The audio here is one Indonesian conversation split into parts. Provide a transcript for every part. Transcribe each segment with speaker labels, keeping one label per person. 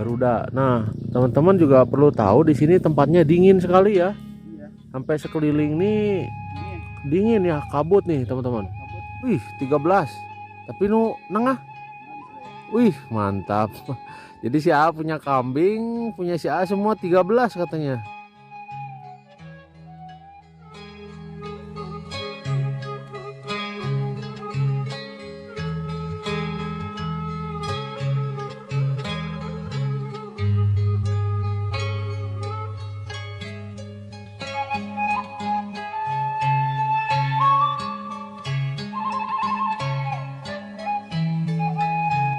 Speaker 1: Garuda. Nah, teman-teman juga perlu tahu di sini tempatnya dingin sekali ya.
Speaker 2: Iya.
Speaker 1: Sampai sekeliling nih dingin ya, kabut nih teman-teman. Wih, 13. Tapi nu nengah. Wih, mantap. Jadi si A punya kambing, punya si A semua 13 katanya.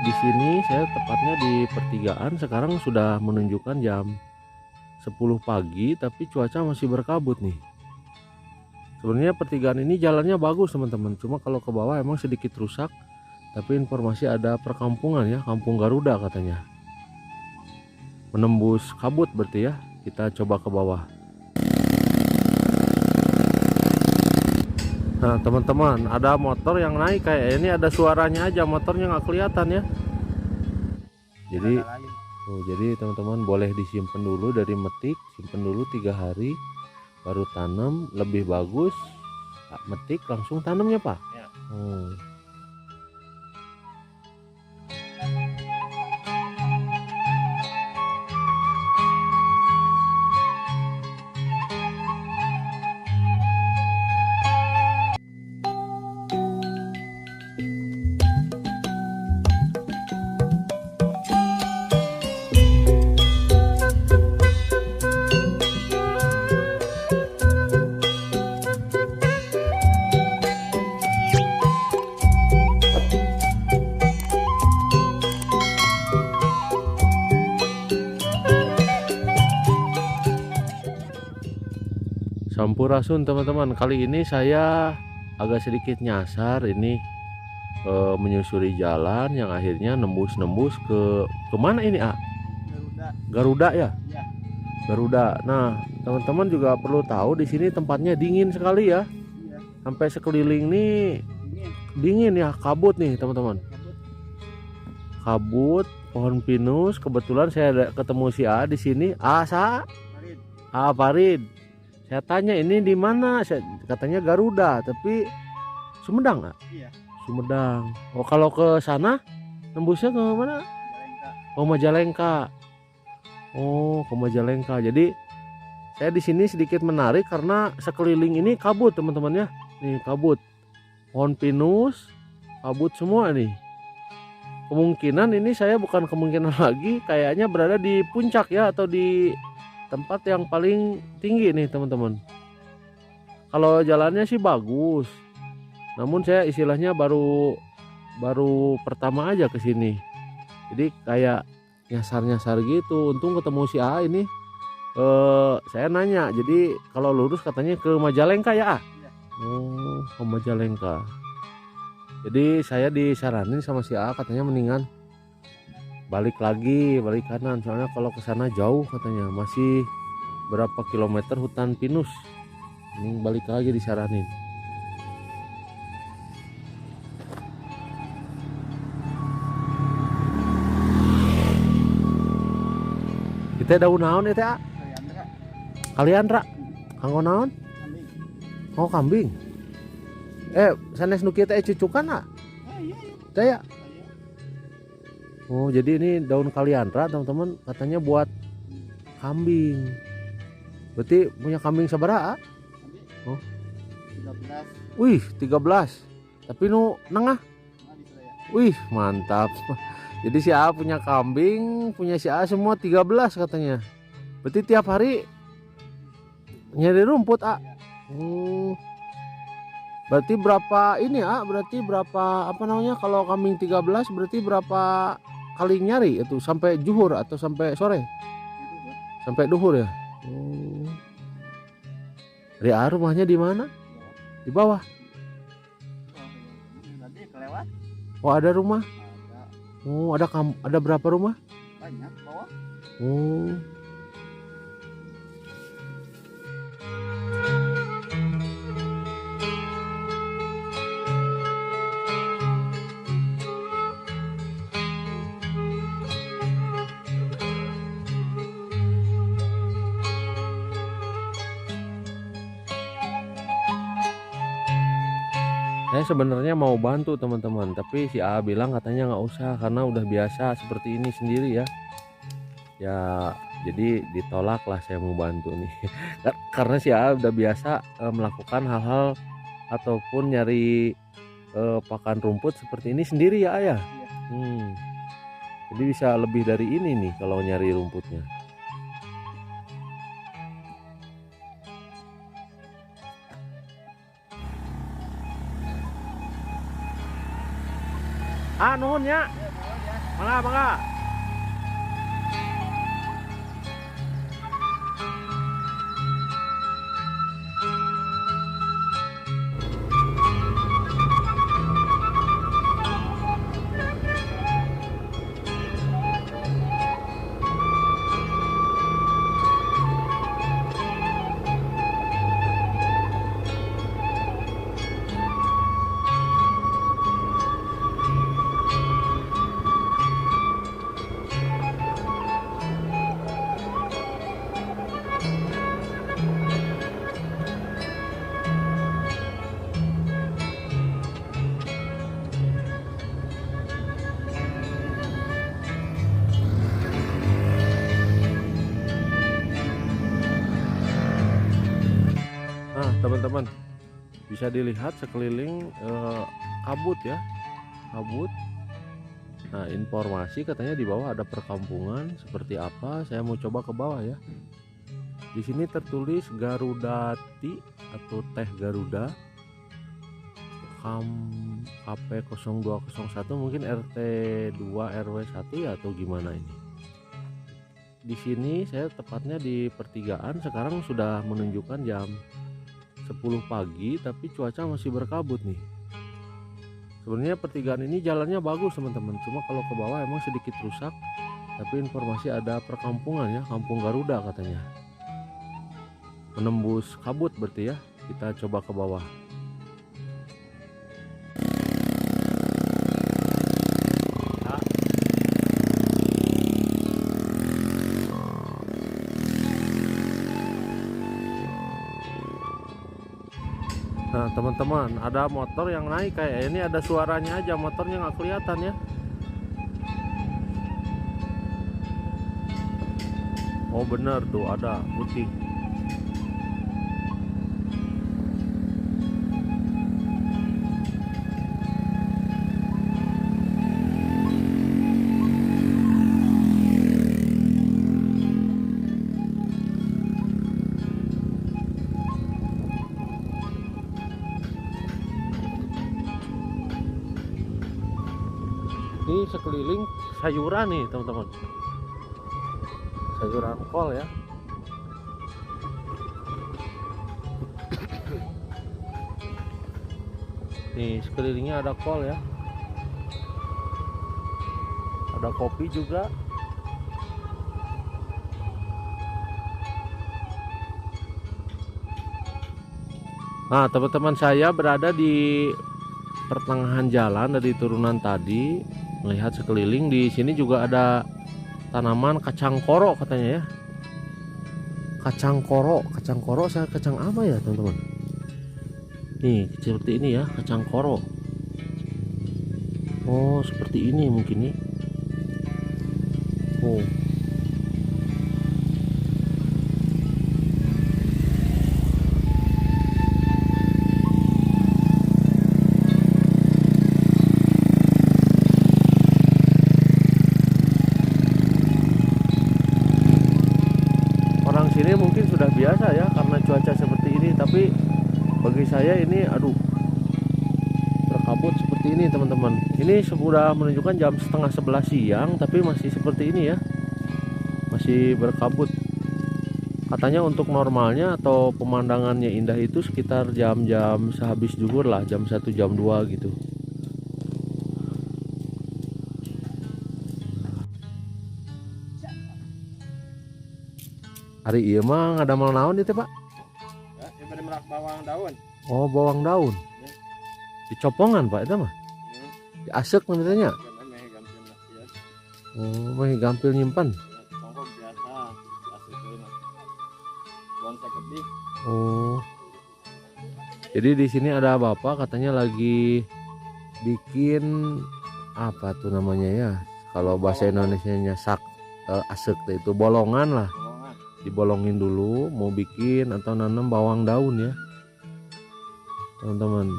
Speaker 1: Di sini saya tepatnya di pertigaan, sekarang sudah menunjukkan jam 10 pagi tapi cuaca masih berkabut nih. Sebenarnya pertigaan ini jalannya bagus teman-teman, cuma kalau ke bawah emang sedikit rusak. Tapi informasi ada perkampungan ya, Kampung Garuda katanya. Menembus kabut berarti ya. Kita coba ke bawah. Nah teman-teman, ada motor yang naik, kayak ini ada suaranya aja, motornya nggak kelihatan ya. Jadi teman-teman boleh disimpan dulu dari metik, simpan dulu 3 hari baru tanam, lebih bagus metik langsung tanamnya Pak ya. Sampurasun teman-teman, kali ini saya agak sedikit nyasar ini, menyusuri jalan yang akhirnya nembus ke kemana ini Garuda ya?
Speaker 2: Iya.
Speaker 1: Garuda. Nah teman-teman juga perlu tahu di sini tempatnya dingin sekali ya.
Speaker 2: Iya.
Speaker 1: Sampai sekeliling nih dingin ya, kabut nih teman-teman. Kabut, pohon pinus. Kebetulan saya ada ketemu si A di sini. Farid. Saya tanya ini di mana? Katanya Garuda, tapi Sumedang nggak?
Speaker 2: Iya.
Speaker 1: Sumedang. Oh kalau ke sana nembusnya ke mana? Oh Majalengka. Oh ke Majalengka. Jadi saya di sini sedikit menarik karena sekeliling ini kabut teman-teman ya. Nih kabut, pohon pinus, kabut semua nih. Kemungkinan ini saya bukan kemungkinan lagi, kayaknya berada di puncak ya, atau di tempat yang paling tinggi nih teman-teman. Kalau jalannya sih bagus, namun saya istilahnya baru pertama aja ke sini. Jadi kayak nyasar gitu. Untung ketemu si A ini. Saya nanya, jadi kalau lurus katanya ke Majalengka ya. Oh ke Majalengka. Jadi saya disaranin sama si A, katanya mendingan balik kanan, soalnya kalau ke sana jauh katanya, masih berapa kilometer hutan pinus. Ini balik lagi disaranin. Kita daun naon itu ya? Kaliandra. Kanggo naon? Oh kambing. Sanes nu kieu teh cucukan ah? Teh ya. Oh jadi ini daun kaliandra teman-teman, katanya buat kambing. Berarti punya kambing sabaraha? Oh
Speaker 2: 13.
Speaker 1: Wih 13. Tapi nu nengah. Wih mantap. Jadi si A punya kambing, punya si A semua 13 katanya. Berarti tiap hari nyari rumput A. Berarti berapa ini A? Berarti berapa apa namanya, kalau kambing 13 berarti berapa kali nyari itu, sampai zuhur atau sampai sore? Sampai duhur ya. Dari A rumahnya di mana? Di bawah. Oh ada rumah. Oh ada berapa rumah?
Speaker 2: Banyak bawah.
Speaker 1: Oh. Saya sebenarnya mau bantu teman-teman, tapi si A bilang katanya nggak usah karena udah biasa seperti ini sendiri ya. Ya jadi ditolak lah saya mau bantu nih. Karena si A udah biasa melakukan hal-hal ataupun nyari pakan rumput seperti ini sendiri ya Ayah.
Speaker 2: Iya.
Speaker 1: Jadi bisa lebih dari ini nih kalau nyari rumputnya. Nuhun ya. Mangga, mangga. Nah teman-teman, bisa dilihat sekeliling kabut ya, kabut. Nah informasi katanya di bawah ada perkampungan seperti apa, saya mau coba ke bawah ya. Di sini tertulis Garudati atau Teh Garuda, KP 0201, mungkin RT 2 RW 1 ya atau gimana ini. Di sini saya tepatnya di pertigaan, sekarang sudah menunjukkan jam 10 pagi tapi cuaca masih berkabut nih. Sebenarnya pertigaan ini jalannya bagus teman-teman, cuma kalau ke bawah emang sedikit rusak. Tapi informasi ada perkampungan ya, Kampung Garuda katanya. Menembus kabut berarti ya. Kita coba ke bawah. Nah teman-teman, ada motor yang naik, kayak ini ada suaranya aja, motornya nggak kelihatan ya. Oh bener tuh ada putih. Ini sekeliling sayuran nih teman-teman, sayuran kol ya. Nih sekelilingnya ada kol ya, ada kopi juga. Nah teman-teman, saya berada di pertengahan jalan dari turunan tadi, melihat sekeliling. Di sini juga ada tanaman kacang koro katanya ya. Kacang koro saya kacang apa ya teman-teman? Nih seperti ini ya, kacang koro. Oh seperti ini mungkin nih. Oh orang sini mungkin sudah biasa ya karena cuaca seperti ini, tapi bagi saya ini aduh, berkabut seperti ini teman-teman. Ini sudah menunjukkan jam setengah 11 siang tapi masih seperti ini ya, masih berkabut. Katanya untuk normalnya atau pemandangannya indah itu sekitar jam-jam sehabis zuhur lah, jam 1 jam 2 gitu. Hari iya mah ada mal naon itu Pak?
Speaker 2: Ya, daripada merak bawang daun.
Speaker 1: Oh bawang daun.
Speaker 2: Ya.
Speaker 1: Dicopongan Pak itu mah. Diasek namanya. Oh mah gampil nyimpan.
Speaker 2: Songkok biasa, asli tuh. Buang sakit di.
Speaker 1: Oh Jadi di sini ada bapak katanya lagi bikin apa tuh namanya ya? Kalau bahasa Indonesianya asek itu bolongan lah.
Speaker 2: Bolongan.
Speaker 1: Dibolongin dulu mau bikin atau nanam bawang daun ya, teman-teman.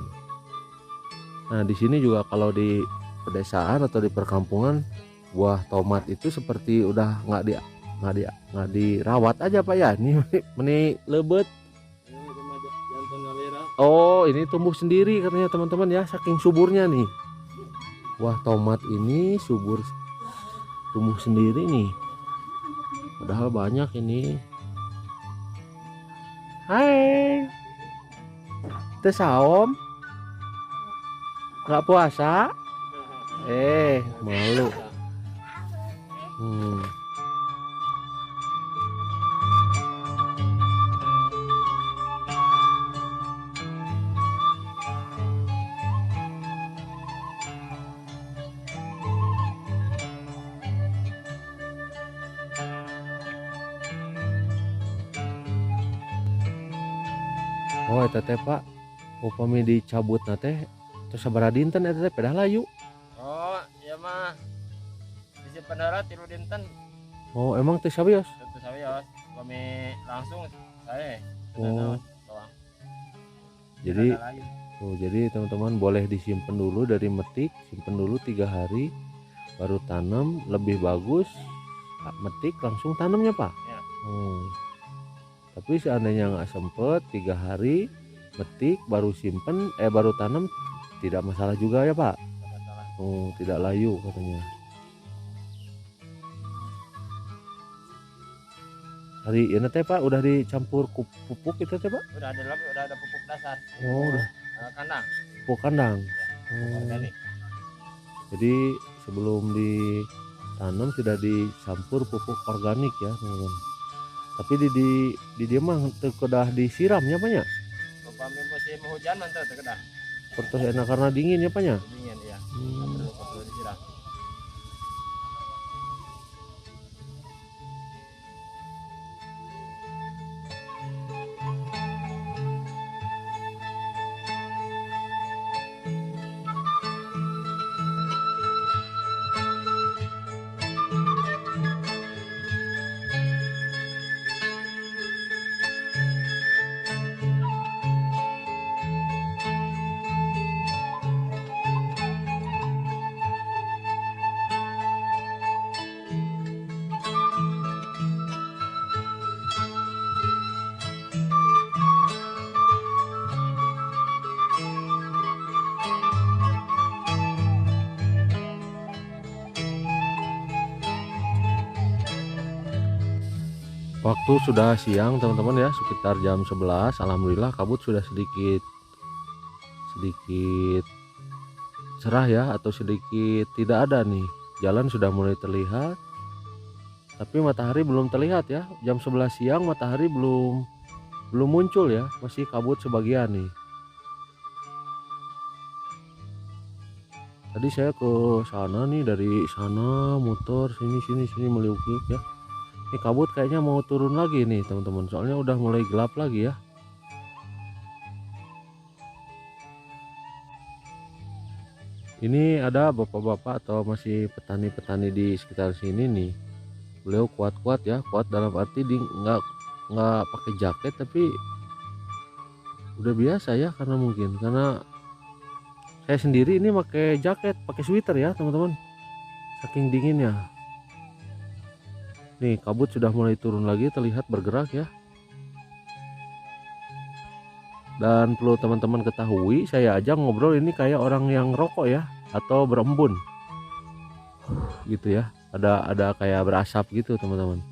Speaker 1: Nah, di sini juga kalau di pedesaan atau di perkampungan buah tomat itu seperti udah nggak dirawat aja Pak ya. Ini lebet.
Speaker 2: Ini rumah jantan nalira.
Speaker 1: Oh, ini tumbuh sendiri katanya teman-teman ya, saking suburnya nih. Wah, tomat ini subur, tumbuh sendiri nih. Padahal banyak ini. Hai. Teh saom. Nggak puasa? Malu. Oh, eta teh Pak, upami dicabut teh terus sabaraha dinten eta teh pedah layu.
Speaker 2: Oh, iya mah. Disimpan darah tilu dinten.
Speaker 1: Oh, emang teh sabios?
Speaker 2: Tentu sawios. Kami langsung saya.
Speaker 1: Oh.
Speaker 2: Doang.
Speaker 1: Jadi
Speaker 2: Ada lagi.
Speaker 1: jadi teman-teman boleh disimpan dulu dari metik, simpan dulu 3 hari baru tanam, lebih bagus metik langsung tanamnya Pak.
Speaker 2: Ya.
Speaker 1: Tapi seandainya nggak sempet 3 hari metik baru simpen baru tanam tidak masalah juga ya Pak.
Speaker 2: Tidak masalah.
Speaker 1: Tidak layu katanya. Hari ini teh Pak udah dicampur pupuk itu teh Pak?
Speaker 2: Udah ada pupuk dasar.
Speaker 1: Oh, udah
Speaker 2: Kandang.
Speaker 1: pupuk kandang.
Speaker 2: Organik.
Speaker 1: Jadi sebelum ditanam sudah dicampur pupuk organik ya teman-teman. Tapi di dia mah teu kedah disiramnya Pak nya.
Speaker 2: Upami musim hujan mah teu kedah.
Speaker 1: Pertos enak karena dingin ya Pak nya.
Speaker 2: Dingin ya. Perlu disiram.
Speaker 1: Waktu sudah siang teman-teman ya, sekitar jam 11. Alhamdulillah kabut sudah sedikit cerah ya, atau sedikit tidak ada nih. Jalan sudah mulai terlihat. Tapi matahari belum terlihat ya. Jam 11 siang matahari belum muncul ya, masih kabut sebagian nih. Tadi saya ke sana nih, dari sana muter sini meliuk-liuk ya. Ini kabut kayaknya mau turun lagi nih teman-teman, soalnya udah mulai gelap lagi ya. Ini ada bapak-bapak atau masih petani-petani di sekitar sini nih. Beliau kuat-kuat ya, kuat dalam arti nggak pakai jaket, tapi udah biasa ya, karena saya sendiri ini pakai jaket, pakai sweater ya teman-teman, saking dinginnya. Nih kabut sudah mulai turun lagi, terlihat bergerak ya. Dan perlu teman-teman ketahui, saya aja ngobrol ini kayak orang yang rokok ya, atau berembun gitu ya, ada kayak berasap gitu teman-teman.